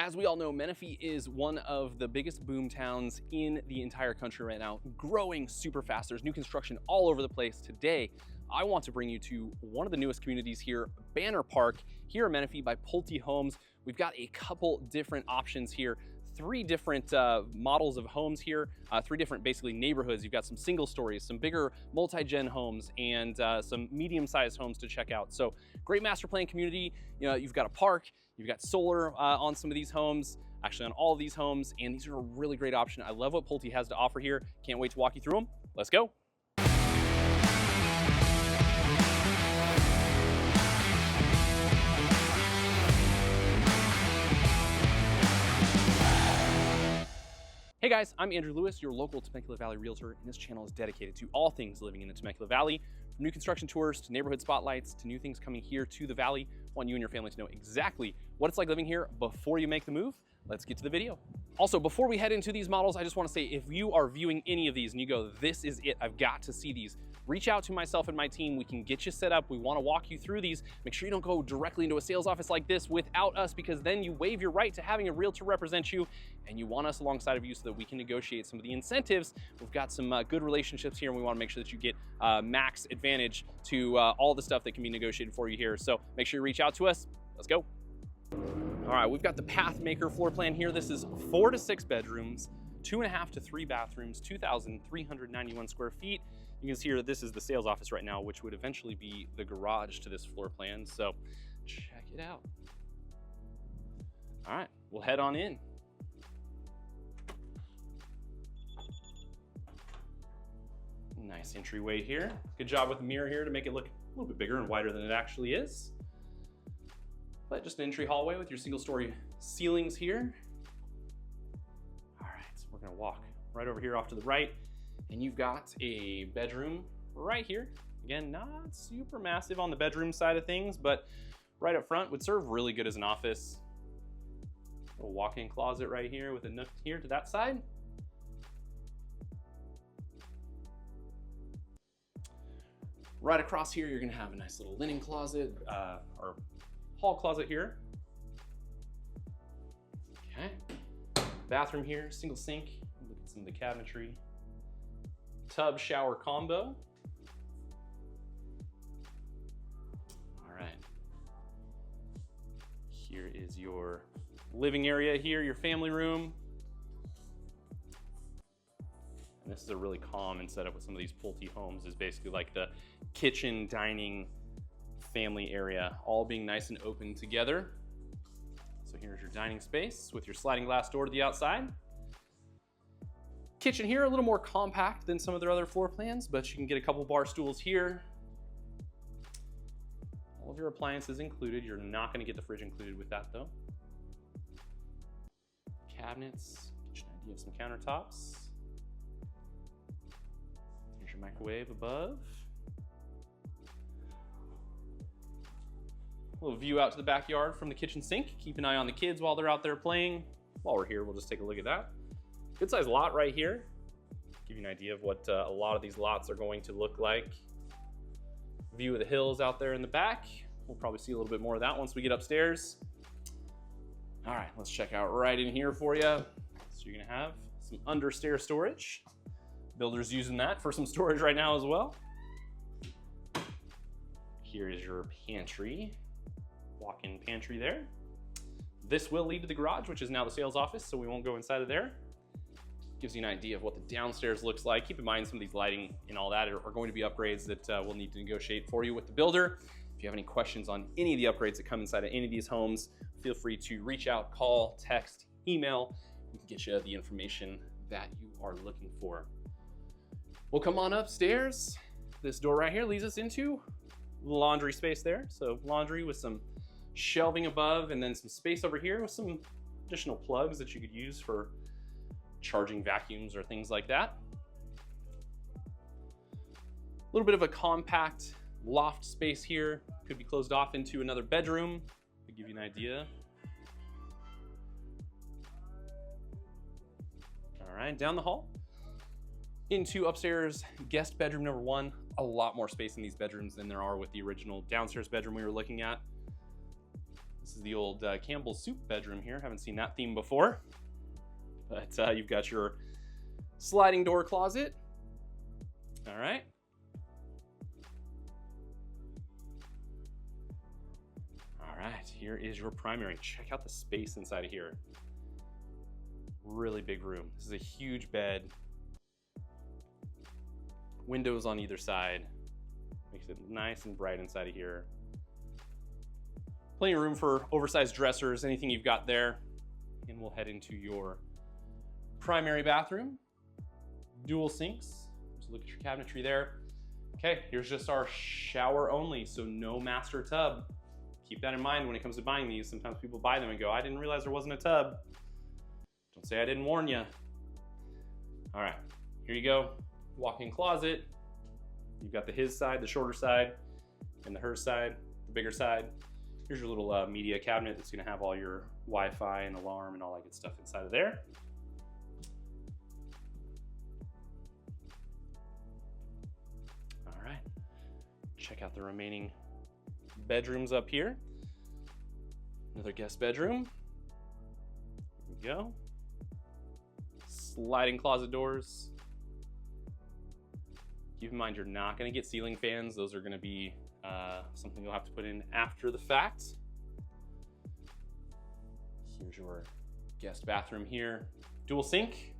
As we all know, Menifee is one of the biggest boom towns in the entire country right now, growing super fast. There's new construction all over the place. Today, I want to bring you to one of the newest communities here, Banner Park, here in Menifee by Pulte Homes. We've got a couple different options here. Three different models of homes here, three different basically neighborhoods. You've got some single stories, some bigger multi-gen homes, and some medium-sized homes to check out. So great master plan community. You know, you've got a park, you've got solar on some of these homes, actually on all of these homes, and these are a really great option. I love what Pulte has to offer here. Can't wait to walk you through them. Let's go. Hey guys, I'm Andrew Lewis, your local Temecula Valley realtor, and this channel is dedicated to all things living in the Temecula Valley, from new construction tours to neighborhood spotlights to new things coming here to the Valley. I want you and your family to know exactly what it's like living here before you make the move. Let's get to the video. Also, before we head into these models, I just want to say, if you are viewing any of these and you go, this is it, I've got to see these, reach out to myself and my team. We can get you set up. We want to walk you through these. Make sure you don't go directly into a sales office like this without us, because then you waive your right to having a realtor represent you, and you want us alongside of you so that we can negotiate some of the incentives. We've got some good relationships here, and we want to make sure that you get max advantage to all the stuff that can be negotiated for you here. So make sure you reach out to us. Let's go. All right, we've got the Pathmaker floor plan here. This is 4 to 6 bedrooms, 2.5 to 3 bathrooms, 2,391 square feet. You can see here that this is the sales office right now, which would eventually be the garage to this floor plan. So check it out. All right, we'll head on in. Nice entryway here. Good job with the mirror here to make it look a little bit bigger and wider than it actually is. But just an entry hallway with your single story ceilings here. All right, so we're gonna walk right over here off to the right, and you've got a bedroom right here. Again, not super massive on the bedroom side of things, but right up front would serve really good as an office. A walk-in closet right here with a nook here to that side. Right across here, you're gonna have a nice little linen closet, or hall closet here. Okay. Bathroom here, single sink. Look at some of the cabinetry. Tub shower combo. All right. Here is your living area here, your family room. And this is a really common setup with some of these Pulte homes, is basically like the kitchen, dining, family area, all being nice and open together. So here's your dining space with your sliding glass door to the outside. Kitchen here, a little more compact than some of their other floor plans, but you can get a couple bar stools here. All of your appliances included. You're not going to get the fridge included with that though. Cabinets, get you an idea of some countertops. Here's your microwave above. A little view out to the backyard from the kitchen sink. Keep an eye on the kids while they're out there playing. While we're here, we'll just take a look at that. Good sized lot right here. Give you an idea of what a lot of these lots are going to look like. View of the hills out there in the back. We'll probably see a little bit more of that once we get upstairs. All right, let's check out right in here for you. So you're gonna have some understair storage. Builder's using that for some storage right now as well. Here is your pantry. Walk-in pantry there. This will lead to the garage, which is now the sales office, so we won't go inside of there. Gives you an idea of what the downstairs looks like. Keep in mind some of these lighting and all that are going to be upgrades that we'll need to negotiate for you with the builder. If you have any questions on any of the upgrades that come inside of any of these homes, feel free to reach out, call, text, email. We can get you the information that you are looking for. We'll come on upstairs. This door right here leads us into laundry space there. So laundry with some shelving above, and then some space over here with some additional plugs that you could use for charging vacuums or things like that. A little bit of a compact loft space here. Could be closed off into another bedroom to give you an idea. All right, down the hall into upstairs guest bedroom number 1. A lot more space in these bedrooms than there are with the original downstairs bedroom we were looking at. This is the old Campbell's soup bedroom here. Haven't seen that theme before. But you've got your sliding door closet. All right. All right, here is your primary. Check out the space inside of here. Really big room. This is a huge bed. Windows on either side. Makes it nice and bright inside of here. Plenty of room for oversized dressers, anything you've got there. And we'll head into your primary bathroom. Dual sinks. Just look at your cabinetry there. Okay, here's just our shower only, so no master tub. Keep that in mind when it comes to buying these. Sometimes people buy them and go, I didn't realize there wasn't a tub. Don't say I didn't warn you. All right, here you go. Walk-in closet. You've got the his side, the shorter side, and the her side, the bigger side. Here's your little media cabinet that's gonna have all your Wi-Fi and alarm and all that good stuff inside of there. All right, check out the remaining bedrooms up here. Another guest bedroom. Here we go. Sliding closet doors. Keep in mind, you're not gonna get ceiling fans. Those are gonna be something you'll have to put in after the fact. Here's your guest bathroom here. Dual sink,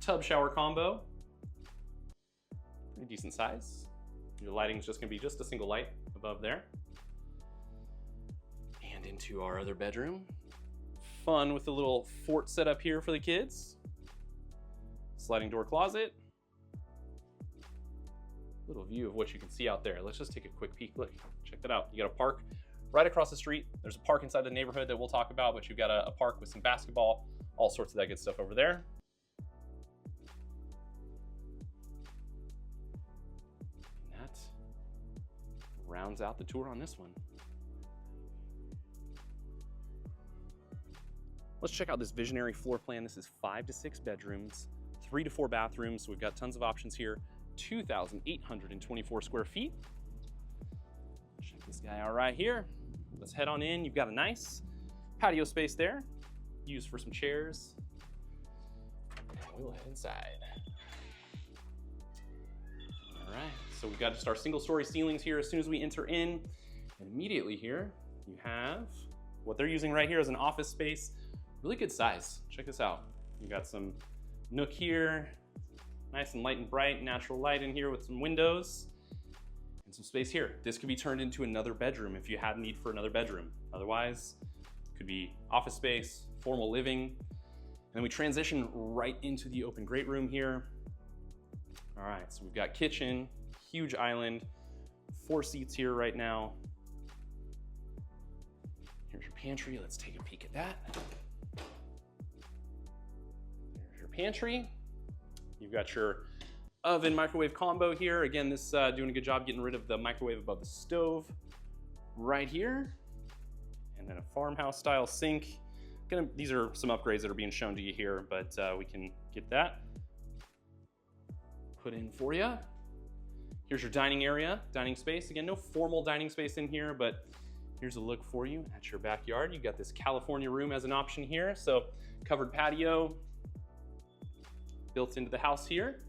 tub shower combo. Pretty decent size. Your lighting's just gonna be just a single light above there. And into our other bedroom. Fun with the little fort set up here for the kids. Sliding door closet. Little view of what you can see out there. Let's just take a quick peek. Look, check that out. You got a park right across the street. There's a park inside the neighborhood that we'll talk about, but you've got a park with some basketball, all sorts of that good stuff over there. And that rounds out the tour on this one. Let's check out this visionary floor plan. This is 5 to 6 bedrooms, 3 to 4 bathrooms. So we've got tons of options here. 2,824 square feet. Check this guy out right here. Let's head on in. You've got a nice patio space there, used for some chairs. And we'll head inside. All right, so we've got just our single-story ceilings here as soon as we enter in. And immediately here, you have what they're using right here as an office space. Really good size. Check this out. You've got some nook here. Nice and light and bright, natural light in here with some windows and some space here. This could be turned into another bedroom if you had need for another bedroom. Otherwise, it could be office space, formal living. And then we transition right into the open great room here. All right, so we've got kitchen, huge island, 4 seats here right now. Here's your pantry. Let's take a peek at that. There's your pantry. You've got your oven microwave combo here. Again, this doing a good job getting rid of the microwave above the stove right here. And then a farmhouse style sink. These are some upgrades that are being shown to you here, but we can get that put in for you. Here's your dining area, dining space. Again, no formal dining space in here, but here's a look for you at your backyard. You've got this California room as an option here. So covered patio, built into the house here.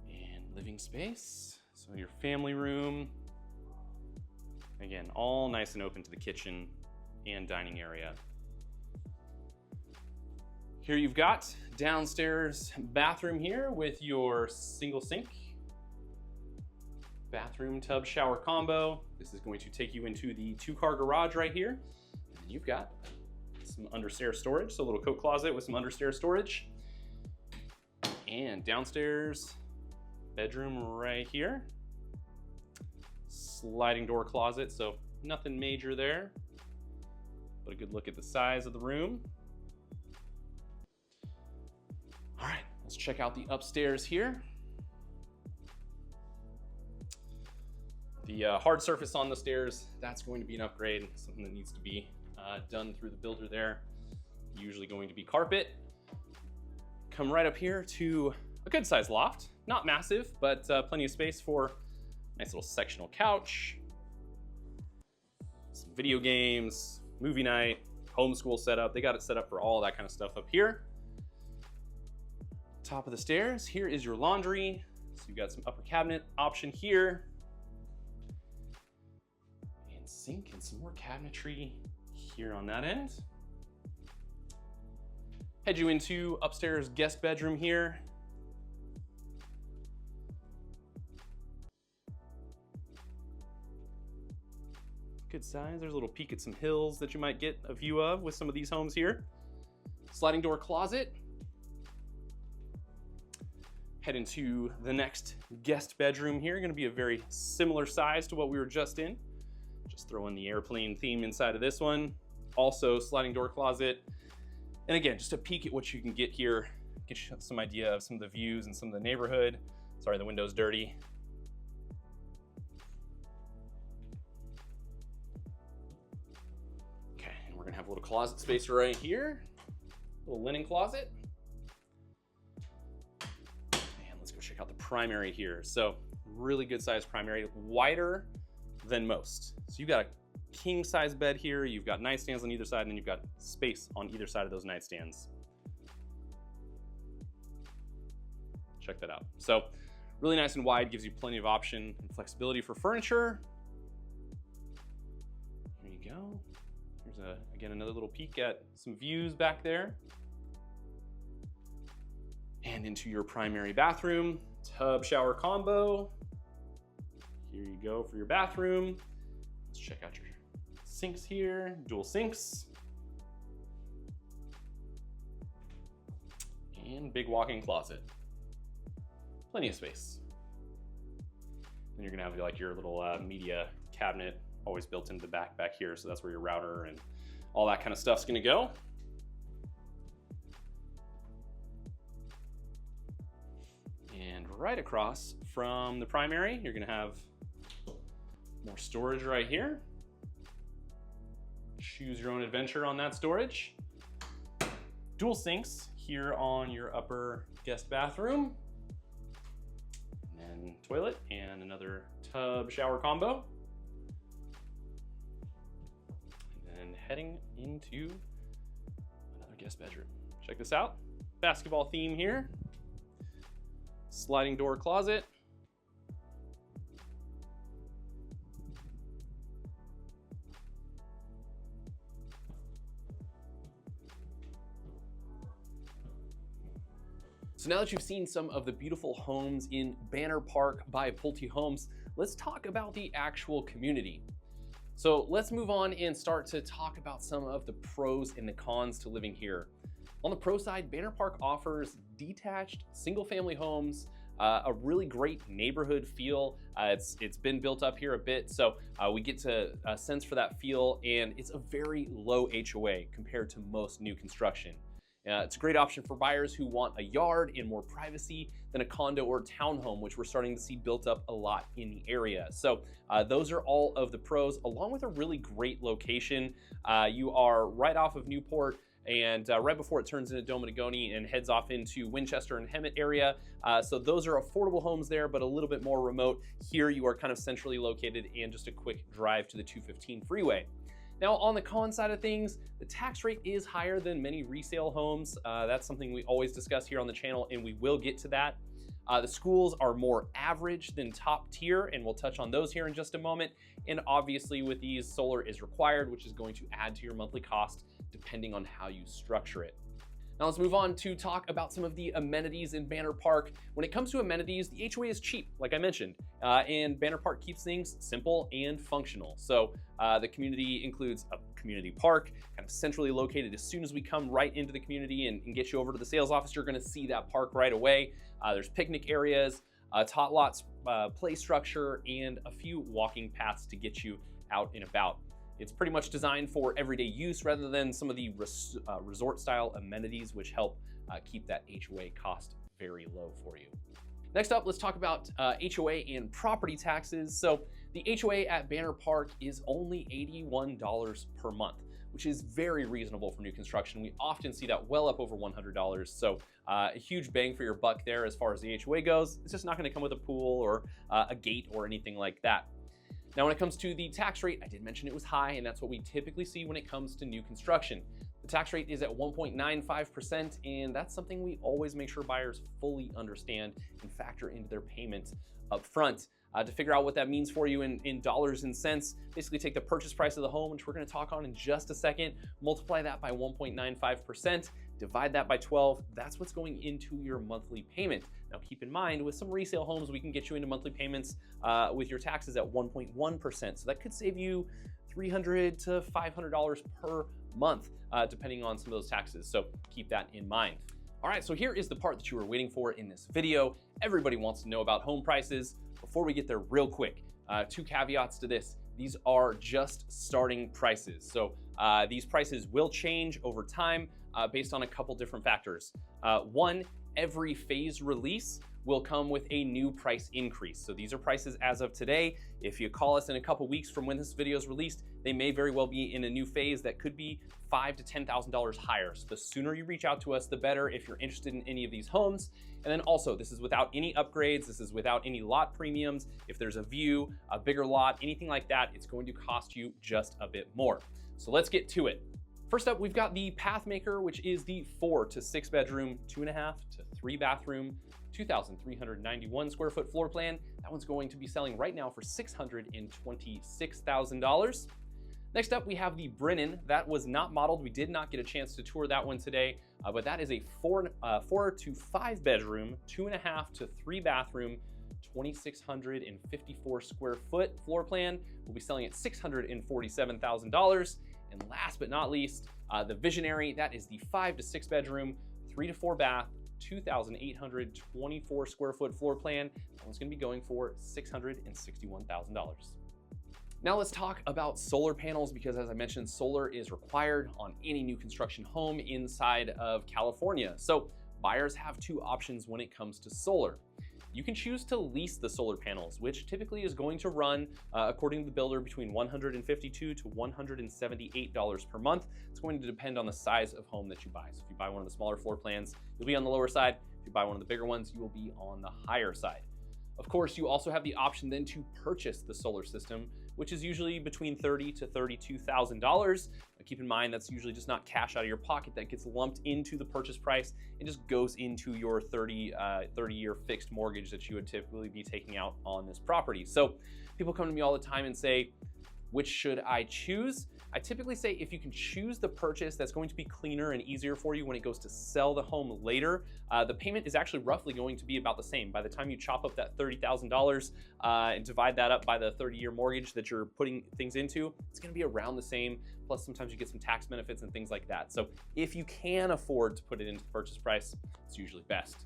And living space. So your family room. Again, all nice and open to the kitchen and dining area. Here you've got downstairs bathroom here with your single sink. Bathroom tub shower combo. This is going to take you into the 2-car garage right here. And you've got some understairs storage, so a little coat closet with some understairs storage. And downstairs bedroom right here. Sliding door closet, so nothing major there, but a good look at the size of the room. All right, let's check out the upstairs here. The hard surface on the stairs, that's going to be an upgrade, something that needs to be done through the builder there. Usually going to be carpet. Come right up here to a good sized loft. Not massive, but plenty of space for a nice little sectional couch. video games, movie night, homeschool setup. They got it set up for all that kind of stuff up here. Top of the stairs, here is your laundry. So you've got some upper cabinet option here. And sink and some more cabinetry here on that end. Head you into upstairs guest bedroom here. Good size. There's a little peek at some hills that you might get a view of with some of these homes here. Sliding door closet. Head into the next guest bedroom here. Going to be a very similar size to what we were just in. Just throw in the airplane theme inside of this one. Also sliding door closet. And again, just a peek at what you can get here. Get you some idea of some of the views and some of the neighborhood. Sorry, the window's dirty. Okay, and we're gonna have a little closet space right here. Little linen closet. And let's go check out the primary here. So really good size primary, wider than most. So you've got a king size bed here, you've got nightstands on either side, and then you've got space on either side of those nightstands. Check that out. So really nice and wide, gives you plenty of option and flexibility for furniture. There you go. Here's again, another little peek at some views back there. And into your primary bathroom, tub shower combo. Here you go for your bathroom. Let's check out your sinks here, dual sinks. And big walk-in closet. Plenty of space. And you're gonna have like your little media cabinet always built into the back here, so that's where your router and all that kind of stuff's gonna go. And right across from the primary, you're gonna have more storage right here. Choose your own adventure on that storage. Dual sinks here on your upper guest bathroom. And then toilet and another tub shower combo. And then heading into another guest bedroom. Check this out. Basketball theme here. Sliding door closet. So now that you've seen some of the beautiful homes in Banner Park by Pulte Homes, let's talk about the actual community. So let's move on and start to talk about some of the pros and the cons to living here. On the pro side, Banner Park offers detached single-family homes, a really great neighborhood feel. It's been built up here a bit, so we get to a sense for that feel, and it's a very low HOA compared to most new construction. It's a great option for buyers who want a yard and more privacy than a condo or townhome, which we're starting to see built up a lot in the area. So those are all of the pros, along with a really great location. You are right off of Newport, and right before it turns into Dominigoni and heads off into Winchester and Hemet area. So those are affordable homes there, but a little bit more remote. Here you are kind of centrally located and just a quick drive to the 215 freeway. Now, on the con side of things, the tax rate is higher than many resale homes. That's something we always discuss here on the channel, and we will get to that. The schools are more average than top tier, and we'll touch on those here in just a moment. And obviously with these, solar is required, which is going to add to your monthly cost depending on how you structure it. Now let's move on to talk about some of the amenities in Banner Park. When it comes to amenities, the HOA is cheap, like I mentioned, and Banner Park keeps things simple and functional. So the community includes a community park, kind of centrally located. As soon as we come right into the community and get you over to the sales office, you're gonna see that park right away. There's picnic areas, tot lots, play structure, and a few walking paths to get you out and about. It's pretty much designed for everyday use rather than some of the resort style amenities, which help keep that HOA cost very low for you. Next up, let's talk about HOA and property taxes. So the HOA at Banner Park is only $81 per month, which is very reasonable for new construction. We often see that well up over $100. So a huge bang for your buck there as far as the HOA goes. It's just not gonna come with a pool or a gate or anything like that. Now, when it comes to the tax rate, I did mention it was high, and that's what we typically see when it comes to new construction. The tax rate is at 1.95%, and that's something we always make sure buyers fully understand and factor into their payment up front. To figure out what that means for you in dollars and cents, basically take the purchase price of the home, which we're going to talk on in just a second, multiply that by 1.95%, divide that by 12. That's what's going into your monthly payment. Now, keep in mind, with some resale homes, we can get you into monthly payments with your taxes at 1.1%. So that could save you $300 to $500 per month, depending on some of those taxes. So keep that in mind. All right, so here is the part that you were waiting for in this video. Everybody wants to know about home prices. Before we get there, real quick, 2 caveats to this. These are just starting prices. So these prices will change over time based on a couple different factors. One, every phase release will come with a new price increase. So these are prices as of today. If you call us in a couple weeks from when this video is released, they may very well be in a new phase that could be $5,000 to $10,000 higher. So the sooner you reach out to us, the better if you're interested in any of these homes. And then also, this is without any upgrades. This is without any lot premiums. If there's a view, a bigger lot, anything like that, it's going to cost you just a bit more. So let's get to it. First up, we've got the Pathmaker, which is the 4 to 6 bedroom, 2.5 to 3 bathroom, 2,391 square foot floor plan. That one's going to be selling right now for $626,000. Next up, we have the Brennan. That was not modeled. We did not get a chance to tour that one today, but that is a 4 to 5 bedroom, 2.5 to 3 bathroom, 2,654 square foot floor plan. We'll be selling at $647,000. And last but not least, the Visionary. That is the 5 to 6 bedroom, 3 to 4 bath, 2,824 square foot floor plan. That one's gonna be going for $661,000. Now let's talk about solar panels, because as I mentioned, solar is required on any new construction home inside of California. So buyers have 2 options when it comes to solar. You can choose to lease the solar panels, which typically is going to run, according to the builder, between $152 to $178 per month. It's going to depend on the size of home that you buy. So if you buy one of the smaller floor plans, you'll be on the lower side. If you buy one of the bigger ones, you will be on the higher side. Of course, you also have the option then to purchase the solar system, which is usually between $30,000 to $32,000. Keep in mind, that's usually just not cash out of your pocket. That gets lumped into the purchase price and just goes into your 30-year fixed mortgage that you would typically be taking out on this property. So people come to me all the time and say, which should I choose? I typically say if you can choose the purchase that's going to be cleaner and easier for you when it goes to sell the home later, the payment is actually roughly going to be about the same. By the time you chop up that $30,000 and divide that up by the 30-year mortgage that you're putting things into, it's gonna be around the same. Plus sometimes you get some tax benefits and things like that. So if you can afford to put it into the purchase price, it's usually best.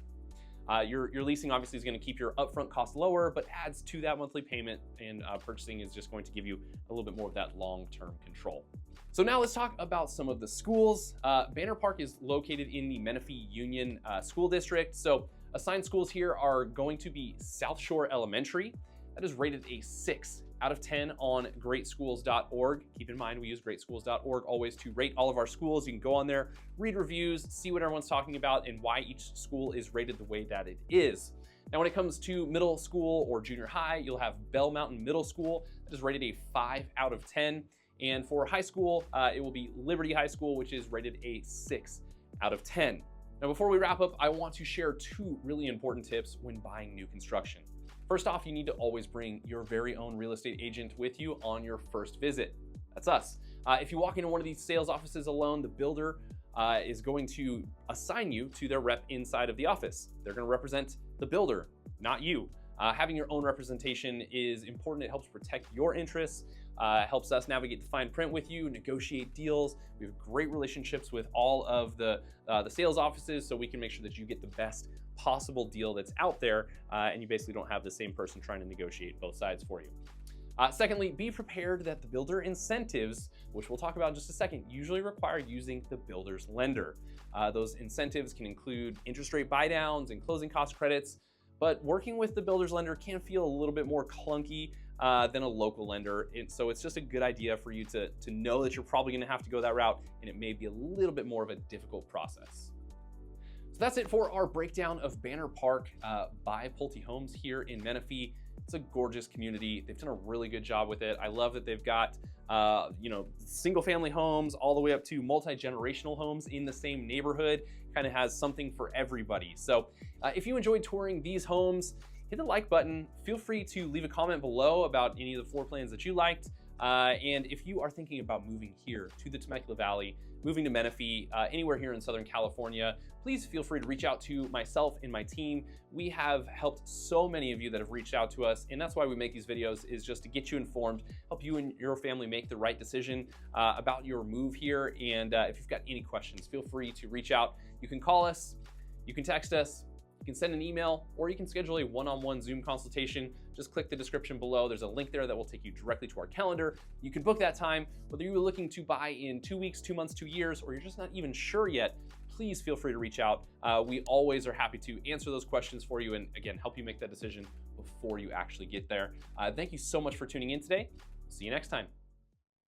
Your leasing obviously is going to keep your upfront cost lower, but adds to that monthly payment, and purchasing is just going to give you a little bit more of that long-term control. So now let's talk about some of the schools. Banner Park is located in the Menifee Union School District. So assigned schools here are going to be South Shore Elementary. That is rated a 6 out of 10 on greatschools.org. Keep in mind, we use greatschools.org always to rate all of our schools. You can go on there, read reviews, see what everyone's talking about and why each school is rated the way that it is. Now, when it comes to middle school or junior high, you'll have Bell Mountain Middle School. That is rated a 5 out of 10. And for high school, it will be Liberty High School, which is rated a 6 out of 10. Now, before we wrap up, I want to share 2 really important tips when buying new construction. First off, you need to always bring your very own real estate agent with you on your first visit. That's us. If you walk into one of these sales offices alone, the builder is going to assign you to their rep inside of the office. They're going to represent the builder, not you. Having your own representation is important. It helps protect your interests, helps us navigate the fine print with you, negotiate deals. We have great relationships with all of the sales offices, so we can make sure that you get the best possible deal that's out there, and you basically don't have the same person trying to negotiate both sides for you. Secondly, be prepared that the builder incentives, which we'll talk about in just a second, usually require using the builder's lender. Those incentives can include interest rate buydowns and closing cost credits, but working with the builder's lender can feel a little bit more clunky than a local lender. So it's just a good idea for you to know that you're probably gonna have to go that route, and it may be a little bit more of a difficult process. So that's it for our breakdown of Banner Park by Pulte Homes here in Menifee. It's a gorgeous community. They've done a really good job with it. I love that they've got single family homes all the way up to multi-generational homes in the same neighborhood. Kind of has something for everybody. So if you enjoyed touring these homes, hit the like button. Feel free to leave a comment below about any of the floor plans that you liked. And if you are thinking about moving here to the Temecula Valley, moving to Menifee, anywhere here in Southern California, please feel free to reach out to myself and my team. We have helped so many of you that have reached out to us, and that's why we make these videos, is just to get you informed, help you and your family make the right decision about your move here. And if you've got any questions, feel free to reach out. You can call us, you can text us, you can send an email, or you can schedule a one-on-one Zoom consultation. Just click the description below. There's a link there that will take you directly to our calendar. You can book that time. Whether you're looking to buy in 2 weeks, 2 months, 2 years, or you're just not even sure yet, please feel free to reach out. We always are happy to answer those questions for you and, again, help you make that decision before you actually get there. Thank you so much for tuning in today. See you next time.